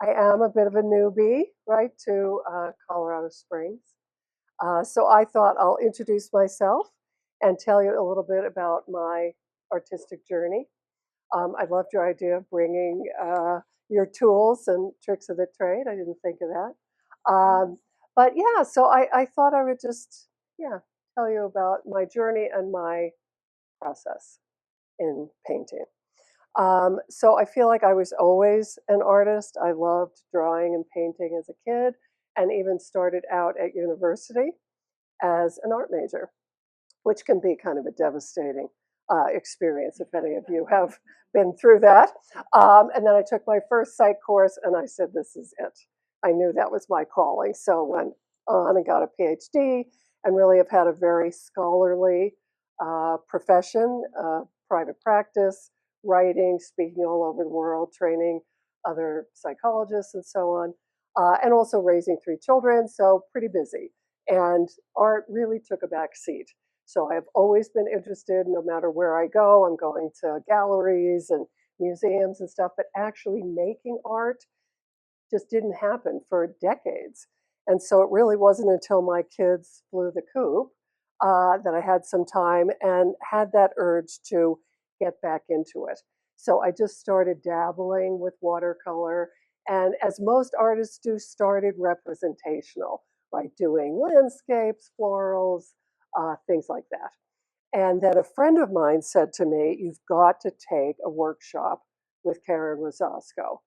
I am a bit of a newbie, right, to Colorado Springs. So I thought I'll introduce myself and tell you a little bit about my artistic journey. I loved your idea of bringing your tools and tricks of the trade. I didn't think of that. But yeah, so I thought I would just, yeah, tell you about my journey and my process in painting. So I feel like I was always an artist. I loved drawing and painting as a kid, and even started out at university as an art major, which can be kind of a devastating experience if any of you have been through that. And then I took my first psych course and I said, this is it. I knew that was my calling. So went on and got a PhD and really have had a very scholarly profession, private practice, writing, speaking all over the world, training other psychologists and so on, and also raising 3 children. So pretty busy. And art really took a back seat. So I've always been interested, no matter where I go, I'm going to galleries and museums and stuff, but actually making art just didn't happen for decades. And so it really wasn't until my kids flew the coop that I had some time and had that urge to get back into it. So I just started dabbling with watercolor. And as most artists do, started representational, right? Doing landscapes, florals, things like that. And then a friend of mine said to me, you've got to take a workshop with Karen Rosasco.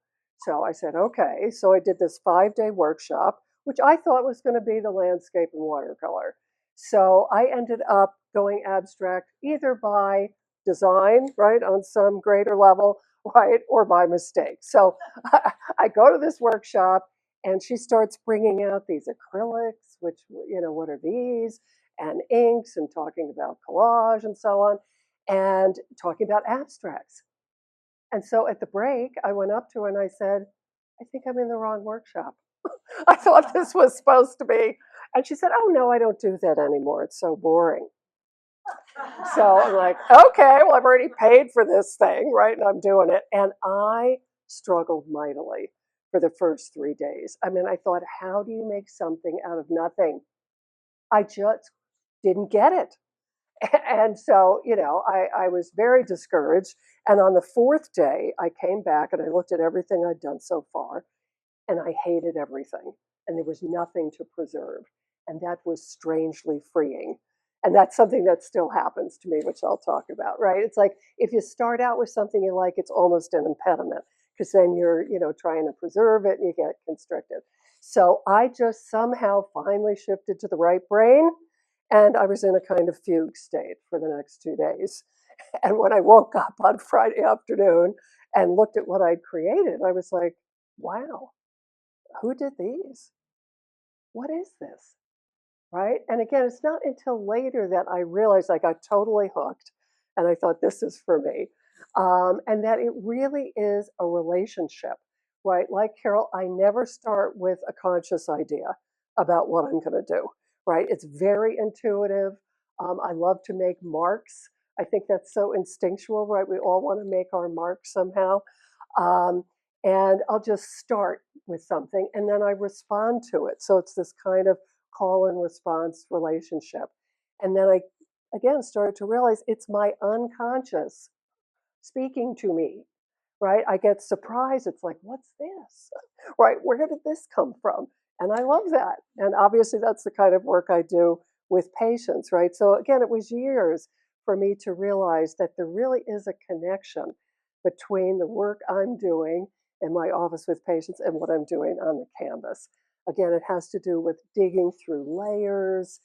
So I said, okay. So I did this 5-day workshop, which I thought was going to be the landscape and watercolor. So I ended up going abstract either by design, right, on some greater level, right, or by mistake. So I go to this workshop and she starts bringing out these acrylics, which, what are these? And inks and talking about collage and so on, and talking about abstracts. And so at the break, I went up to her and I said, I think I'm in the wrong workshop. I thought this was supposed to be. And she said, oh, no, I don't do that anymore. It's so boring. So I'm like, okay, well, I've already paid for this thing, right? And I'm doing it. And I struggled mightily for the first 3 days. I mean, I thought, how do you make something out of nothing? I just didn't get it. And so, I was very discouraged. And on the 4th day, I came back and I looked at everything I'd done so far, and I hated everything. And there was nothing to preserve. And that was strangely freeing. And that's something that still happens to me, which I'll talk about, right? It's like if you start out with something you like, it's almost an impediment because then you're, trying to preserve it and you get constricted. So I just somehow finally shifted to the right brain. And I was in a kind of fugue state for the next 2 days. And when I woke up on Friday afternoon and looked at what I'd created, I was like, wow, who did these? What is this? Right? And again, it's not until later that I realized I got totally hooked and I thought, this is for me. And that it really is a relationship, right? Like Carol, I never start with a conscious idea about what I'm going to do, right? It's very intuitive. I love to make marks. I think that's so instinctual, right? We all want to make our marks somehow. Um, and I'll just start with something and then I respond to it. So it's this kind of call and response relationship. And then I, again, started to realize it's my unconscious speaking to me, right? I get surprised. It's like, what's this? Right? Where did this come from? And I love that. And obviously, that's the kind of work I do with patients, right? So again, it was years for me to realize that there really is a connection between the work I'm doing in my office with patients and what I'm doing on the canvas. Again, it has to do with digging through layers,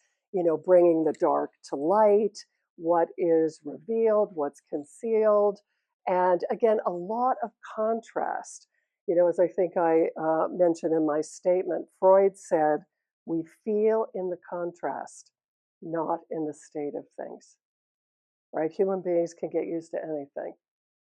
bringing the dark to light, what is revealed, what's concealed, and again, a lot of contrast. As I think I mentioned in my statement, Freud said, we feel in the contrast, not in the state of things, right? Human beings can get used to anything,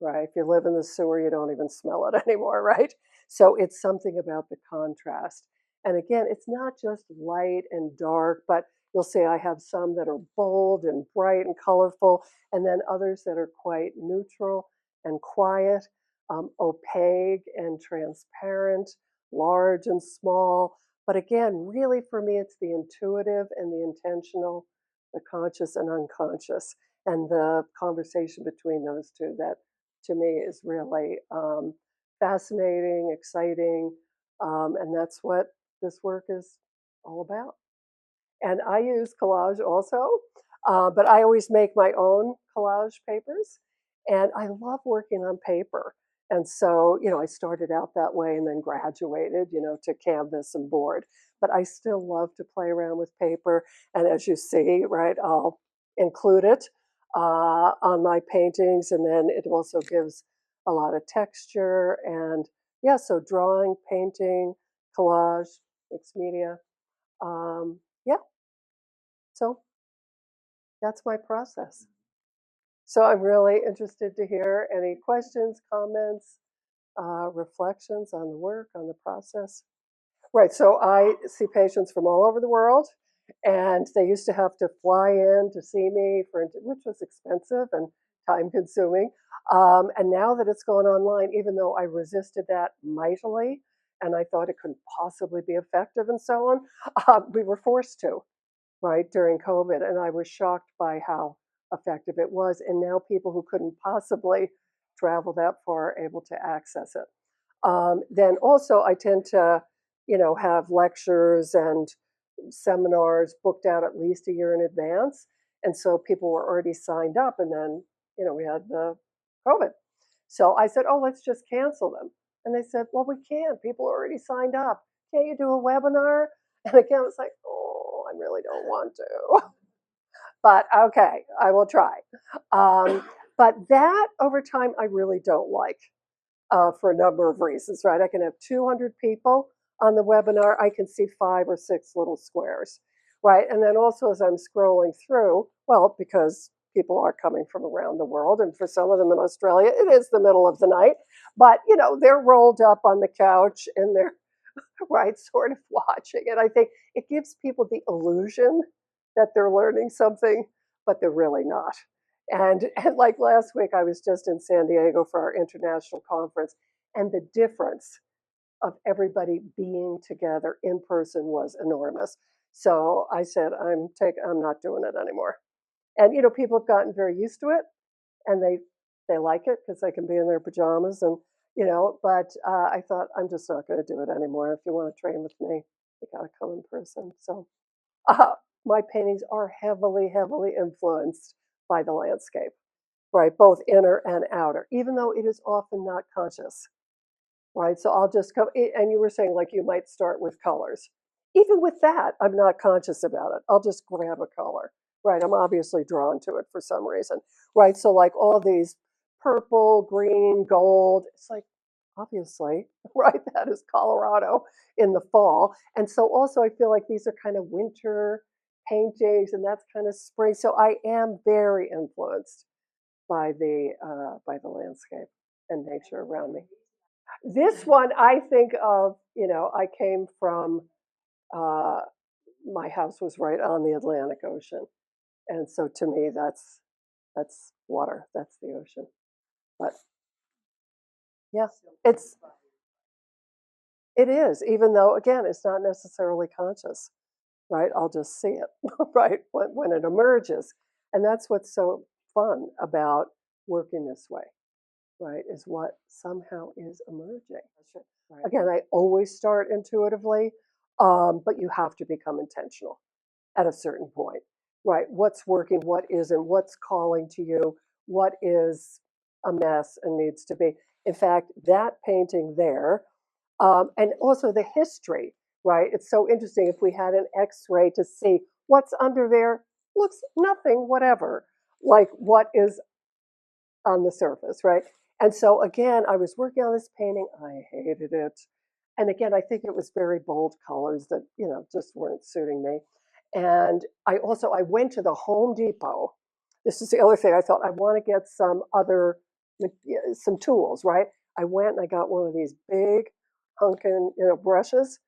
right? If you live in the sewer, you don't even smell it anymore, right? So it's something about the contrast. And again, it's not just light and dark, but you'll see I have some that are bold and bright and colorful, and then others that are quite neutral and quiet, opaque and transparent, large and small. But again, really for me, it's the intuitive and the intentional, the conscious and unconscious, and the conversation between those two that to me is really fascinating, exciting, and that's what this work is all about. And I use collage also, but I always make my own collage papers, and I love working on paper. And so, I started out that way and then graduated, to canvas and board. But I still love to play around with paper. And as you see, right, I'll include it on my paintings, and then it also gives a lot of texture. And yeah, so drawing, painting, collage, mixed media. Yeah, so that's my process. So I'm really interested to hear any questions, comments, reflections on the work, on the process. Right. So I see patients from all over the world, and they used to have to fly in to see me, which was expensive and time consuming. And now that it's gone online, even though I resisted that mightily and I thought it couldn't possibly be effective and so on, we were forced to, right, during COVID. And I was shocked by how effective it was. And now people who couldn't possibly travel that far are able to access it. Then also, I tend to, have lectures and seminars booked out at least a year in advance. And so people were already signed up. And then, we had the COVID. So I said, oh, let's just cancel them. And they said, well, we can't. People are already signed up. Can't you do a webinar? And again, it's like, oh, I really don't want to. But okay, I will try. But that over time, I really don't like for a number of reasons, right? I can have 200 people on the webinar. I can see 5 or 6 little squares, right? And then also as I'm scrolling through, well, because people are coming from around the world, and for some of them in Australia, it is the middle of the night, but they're rolled up on the couch and they're right, sort of watching. And I think it gives people the illusion that they're learning something, but they're really not. And like last week, I was just in San Diego for our international conference, and the difference of everybody being together in person was enormous. So I said, I'm not doing it anymore. And people have gotten very used to it, and they like it because they can be in their pajamas and but I thought I'm just not going to do it anymore. If you want to train with me, you got to come in person. So uh, my paintings are heavily influenced by the landscape, right, both inner and outer, even though it is often not conscious, right? So I'll just come, and you were saying like you might start with colors. Even with that, I'm not conscious about it. I'll just grab a color, right? I'm obviously drawn to it for some reason, right? So like all these purple, green, gold, it's like obviously, right? That is Colorado in the fall. And so also I feel like these are kind of winter paintings and that's kind of spring. So I am very influenced by the landscape and nature around me. This one I think of, I came from, uh, my house was right on the Atlantic Ocean. And so to me, that's water, that's the ocean. But yeah, it's, it is, even though, again, it's not necessarily conscious, right? I'll just see it, right, when it emerges. And that's what's so fun about working this way, right, is what somehow is emerging. Right. Again, I always start intuitively, but you have to become intentional at a certain point, right? What's working, what isn't, what's calling to you, what is a mess and needs to be. In fact, that painting there, and also the history, right? It's so interesting if we had an X-ray to see what's under there, looks nothing, whatever, like what is on the surface, right? And so again, I was working on this painting. I hated it. And again, I think it was very bold colors that, just weren't suiting me. And I went to the Home Depot. This is the other thing I thought I want to get some other, some tools, right? I went and I got one of these big hunkin, brushes,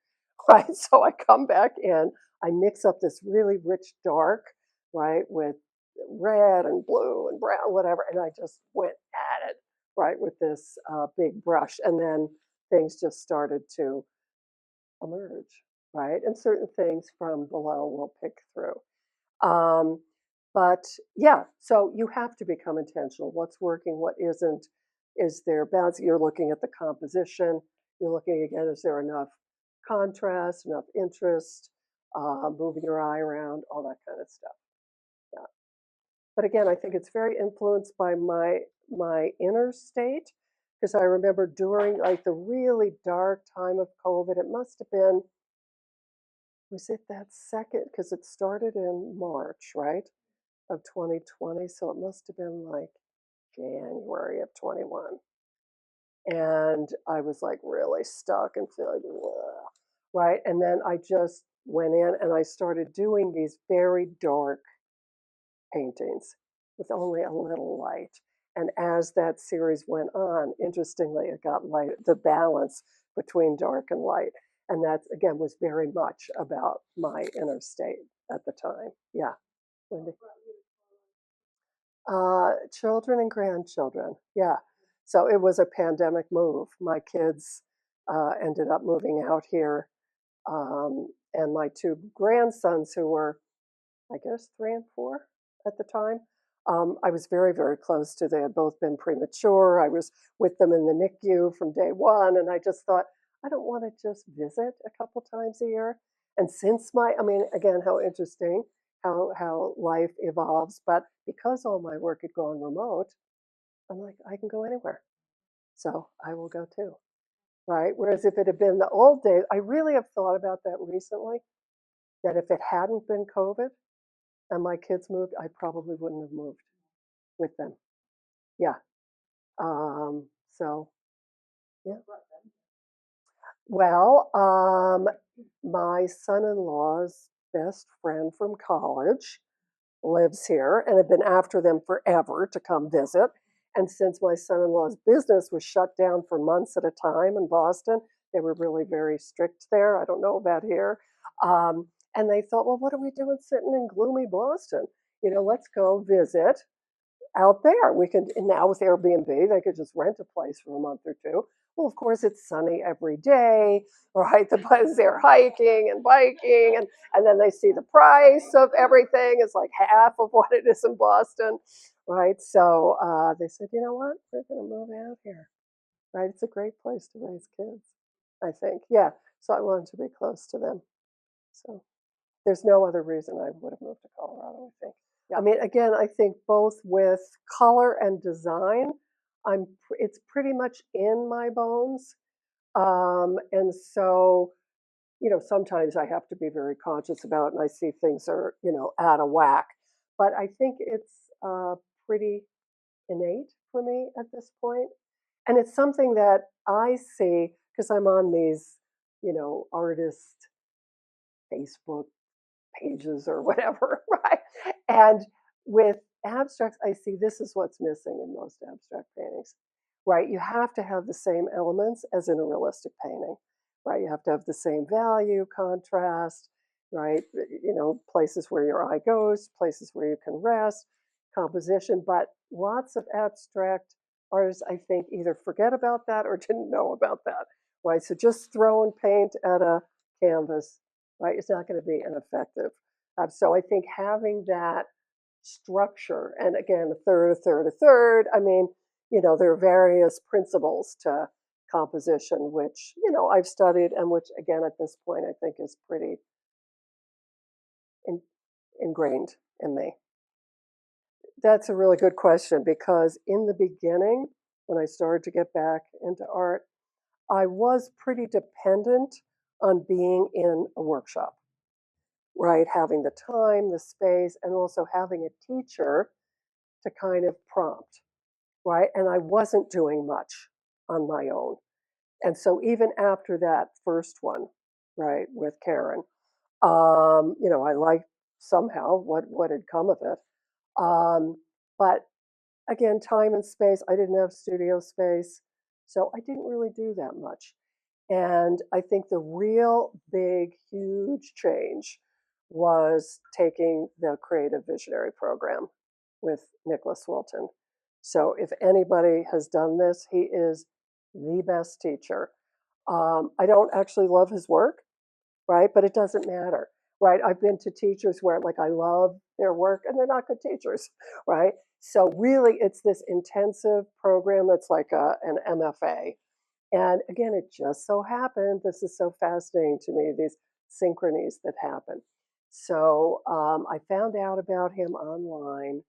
right? So I come back in, I mix up this really rich dark, right, with red and blue and brown, whatever. And I just went at it, right, with this big brush. And then things just started to emerge, right? And certain things from below will pick through. Um, but yeah, so you have to become intentional. What's working, what isn't? Is there balance? You're looking at the composition. You're looking again, is there enough contrast, enough interest, moving your eye around, all that kind of stuff. Yeah. But again, I think it's very influenced by my inner state because I remember during like the really dark time of COVID, it must have been, was it that second? Because it started in March, right, of 2020. So it must have been like January of 21. And I was like really stuck and feeling, ugh, right? And then I just went in and I started doing these very dark paintings with only a little light. And as that series went on, interestingly, it got light, the balance between dark and light. And that, again, was very much about my inner state at the time. Yeah. Wendy. Children and grandchildren. Yeah. So it was a pandemic move. My kids ended up moving out here. And my two grandsons, who were I guess 3 and 4 at the time. I was very, very close to. They had both been premature. I was with them in the NICU from day one, and I just thought I don't want to just visit a couple times a year. And since I mean, again, how interesting how life evolves. But because all my work had gone remote, I'm like I can go anywhere, so I will go too, right? Whereas if it had been the old days, I really have thought about that recently. That if it hadn't been COVID and my kids moved, I probably wouldn't have moved with them. Yeah. So yeah. Well, my son-in-law's best friend from college lives here and had been after them forever to come visit. And since my son-in-law's business was shut down for months at a time in Boston, they were really very strict there. I don't know about here. And they thought, well, what are we doing sitting in gloomy Boston? Let's go visit out there. We can now with Airbnb, they could just rent a place for a month or two. Well, of course, it's sunny every day, right? The boys they're hiking and biking, and then they see the price of everything is like half of what it is in Boston, right? So they said, you know what, we're going to move out here, right? It's a great place to raise kids, I think. Yeah. So I wanted to be close to them. So there's no other reason I would have moved to Colorado, I think. I mean, again, I think both with color and design, it's pretty much in my bones. And so, sometimes I have to be very conscious about it and I see things are, out of whack. But I think it's pretty innate for me at this point. And it's something that I see because I'm on these, artist Facebook pages or whatever, right? And with abstracts, I see this is what's missing in most abstract paintings, right? You have to have the same elements as in a realistic painting, right? You have to have the same value, contrast, right? Places where your eye goes, places where you can rest, composition. But lots of abstract artists, I think, either forget about that or didn't know about that, right? So just throwing paint at a canvas, right? It's not going to be ineffective. So I think having that structure, and again, a third, a third, a third. I mean, there are various principles to composition, which, I've studied and which, again, at this point, I think is pretty in, ingrained in me. That's a really good question because in the beginning, when I started to get back into art, I was pretty dependent on being in a workshop, right? Having the time, the space, and also having a teacher to kind of prompt, right? And I wasn't doing much on my own. And so even after that first one, right, with Karen, I liked somehow what had come of it. But again, time and space, I didn't have studio space, so I didn't really do that much. And I think the real big, huge change was taking the Creative Visionary program with Nicholas Wilton. So if anybody has done this, he is the best teacher. I don't actually love his work, right? But it doesn't matter, right? I've been to teachers where like I love their work and they're not good teachers, right? So really, it's this intensive program that's like an MFA. And again, it just so happened, this is so fascinating to me, these synchronies that happen. So I found out about him online,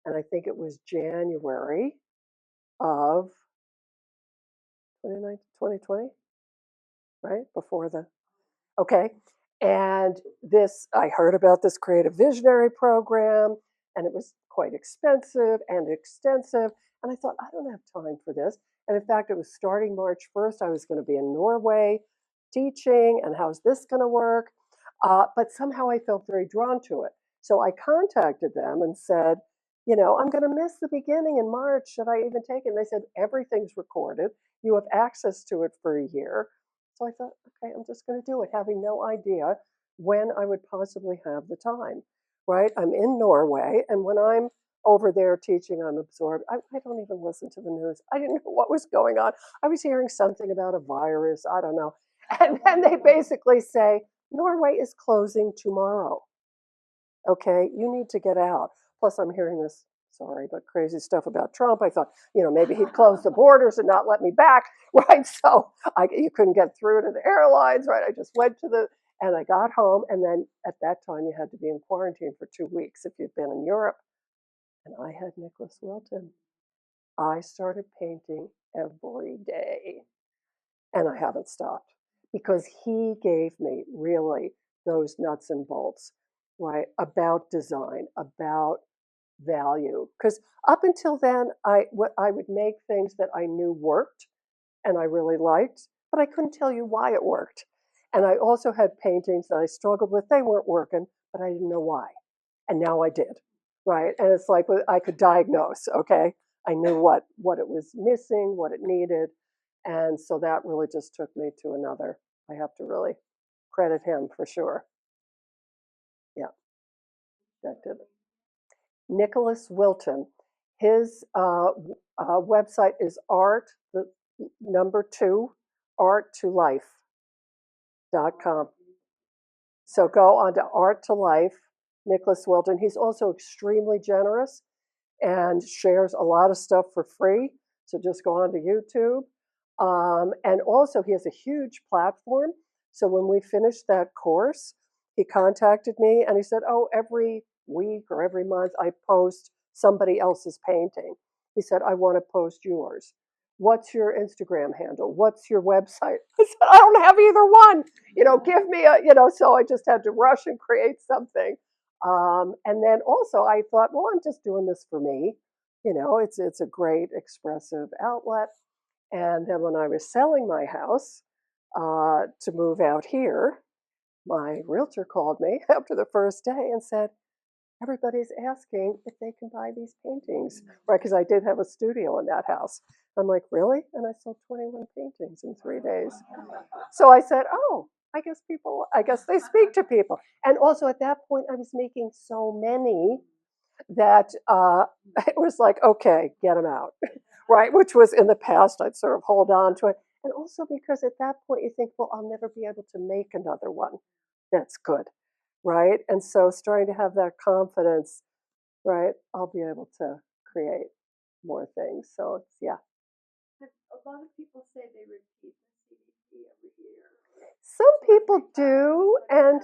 and I think it was January of 2020, right? Before the, okay. And this, I heard about this creative visionary program, and it was quite expensive and extensive. And I thought, I don't have time for this. And in fact, it was starting March 1st. I was going to be in Norway teaching, and how's this going to work? But somehow I felt very drawn to it. So I contacted them and said, I'm going to miss the beginning in March. Should I even take it? And they said, everything's recorded. You have access to it for a year. So I thought, okay, I'm just going to do it, having no idea when I would possibly have the time, right? I'm in Norway, and when I'm over there teaching, I'm absorbed. I don't even listen to the news. I didn't know what was going on. I was hearing something about a virus. I don't know. And then they basically say, Norway is closing tomorrow. Okay, you need to get out. Plus, I'm hearing this, sorry, but crazy stuff about Trump. I thought, maybe he'd close the borders and not let me back, right? So you couldn't get through to the airlines, right? I just went to and I got home. And then at that time, you had to be in quarantine for 2 weeks if you'd been in Europe. And I had Nicholas Wilton. I started painting every day, and I haven't stopped because he gave me really those nuts and bolts, right? About design, about value. Because up until then, I would make things that I knew worked and I really liked, but I couldn't tell you why it worked. And I also had paintings that I struggled with. They weren't working, but I didn't know why. And now I did, right? And it's like I could diagnose, okay? I knew what it was missing, what it needed. And so that really just took me to another. I have to really credit him for sure. Yeah, that did it. Nicholas Wilton. His website is art, the number two, arttolife.com. So go on to Art to Life, Nicholas Wilton. He's also extremely generous and shares a lot of stuff for free. So just go on to YouTube. And also, he has a huge platform. So when we finished that course, he contacted me and he said, oh, every week or every month, I post somebody else's painting. He said, I want to post yours. What's your Instagram handle? What's your website? I said, I don't have either one. Give me so I just had to rush and create something. And then also I thought, well, I'm just doing this for me. It's a great expressive outlet. And then when I was selling my house to move out here, my realtor called me after the first day and said, everybody's asking if they can buy these paintings, right? Because I did have a studio in that house. I'm like, really? And I sold 21 paintings in 3 days. So I said, oh, I guess they speak to people. And also at that point, I was making so many that it was like, okay, get them out, right? Which was in the past, I'd sort of hold on to it. And also because at that point you think, well, I'll never be able to make another one that's good, right? And so starting to have that confidence, right? I'll be able to create more things. So it's, yeah. A lot of people say they repeat the CDP every year. Some people do, and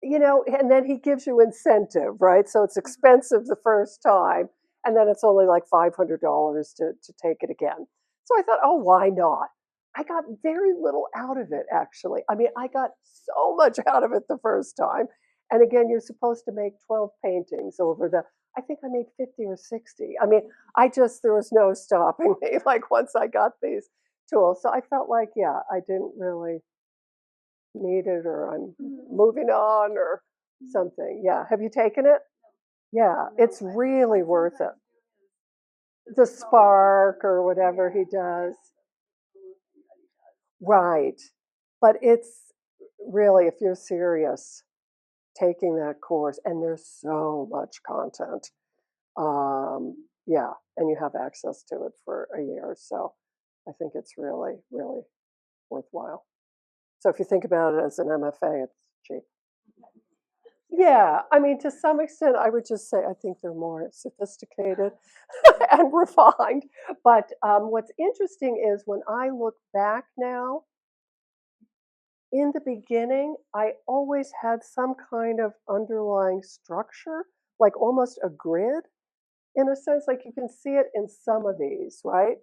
and then he gives you incentive, right? So it's expensive the first time, and then it's only like $500 to take it again. So I thought, oh, why not? I got very little out of it, actually. I mean, I got so much out of it the first time. And again, you're supposed to make 12 paintings over I think I made 50 or 60. I mean, there was no stopping me, like once I got these tools. So I felt like, yeah, I didn't really need it, or I'm moving on or something. Yeah. Have you taken it? Yeah, it's really worth it. The spark or whatever he does. Right. But it's really, if you're serious, taking that course, and there's so much content. Yeah, and you have access to it for a year. So I think it's really, really worthwhile. So if you think about it as an MFA, it's cheap. Yeah, I mean, to some extent, I would just say I think they're more sophisticated and refined. But what's interesting is when I look back now, in the beginning, I always had some kind of underlying structure, like almost a grid in a sense, like you can see it in some of these, right?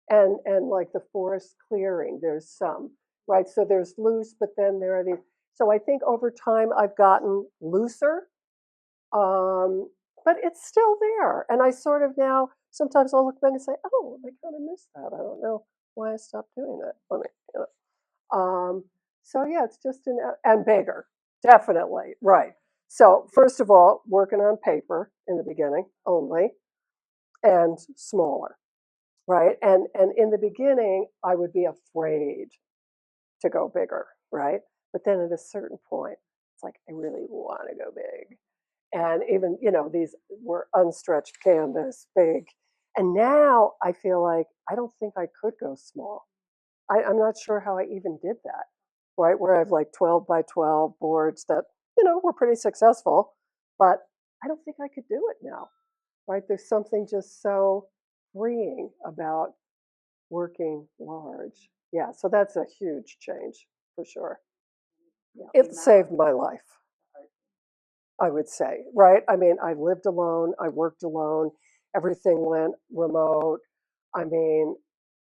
And like the forest clearing, there's some, right? So there's loose, but then there are these. So I think over time I've gotten looser, um, but it's still there. And I sort of now sometimes I'll look back and say, oh, I kind of missed that. I don't know why I stopped doing that. Let me, you know. So yeah, it's just and bigger, definitely, right. So first of all, working on paper in the beginning only, and smaller, right? And in the beginning, I would be afraid to go bigger, right? But then at a certain point, it's like I really want to go big. And even, these were unstretched canvas, big. And now I feel like I don't think I could go small. I'm not sure how I even did that, right? Where I have like 12 by 12 boards that, were pretty successful, but I don't think I could do it now, right? There's something just so freeing about working large. Yeah, so that's a huge change for sure. It saved my life, I would say, right? I mean, I lived alone, I worked alone, everything went remote. I mean,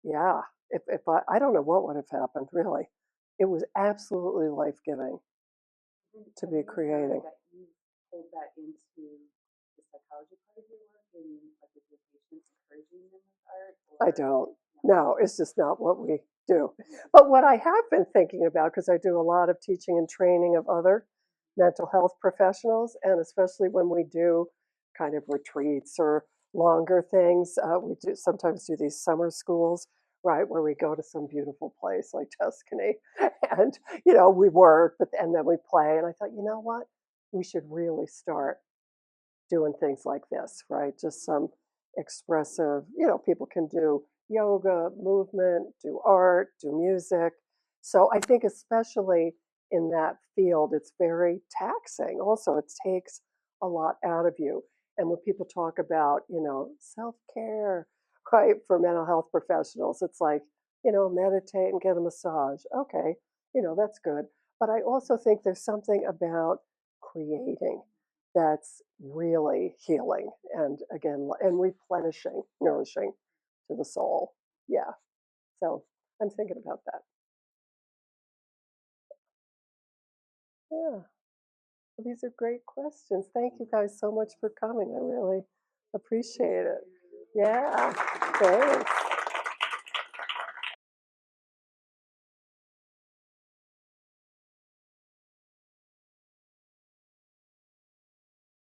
yeah, if I don't know what would have happened, really. It was absolutely life giving to be creating. That you hold that into the psychology part of your work and like with your patients encouraging them with art? I don't. No, it's just not what we do. But what I have been thinking about, because I do a lot of teaching and training of other mental health professionals, and especially when we do kind of retreats or longer things, we do sometimes do these summer schools, right, where we go to some beautiful place like Tuscany, and we work, but and then we play. And I thought, you know what, we should really start doing things like this, right? Just some expressive, people can do yoga, movement, do art, do music. So I think, especially in that field, it's very taxing. Also, it takes a lot out of you. And when people talk about, self care, right, for mental health professionals, it's like, meditate and get a massage. Okay, that's good. But I also think there's something about creating that's really healing and again and replenishing, nourishing to the soul. Yeah. So I'm thinking about that. Yeah. Well, these are great questions. Thank you guys so much for coming. I really appreciate it. Yeah. Thanks.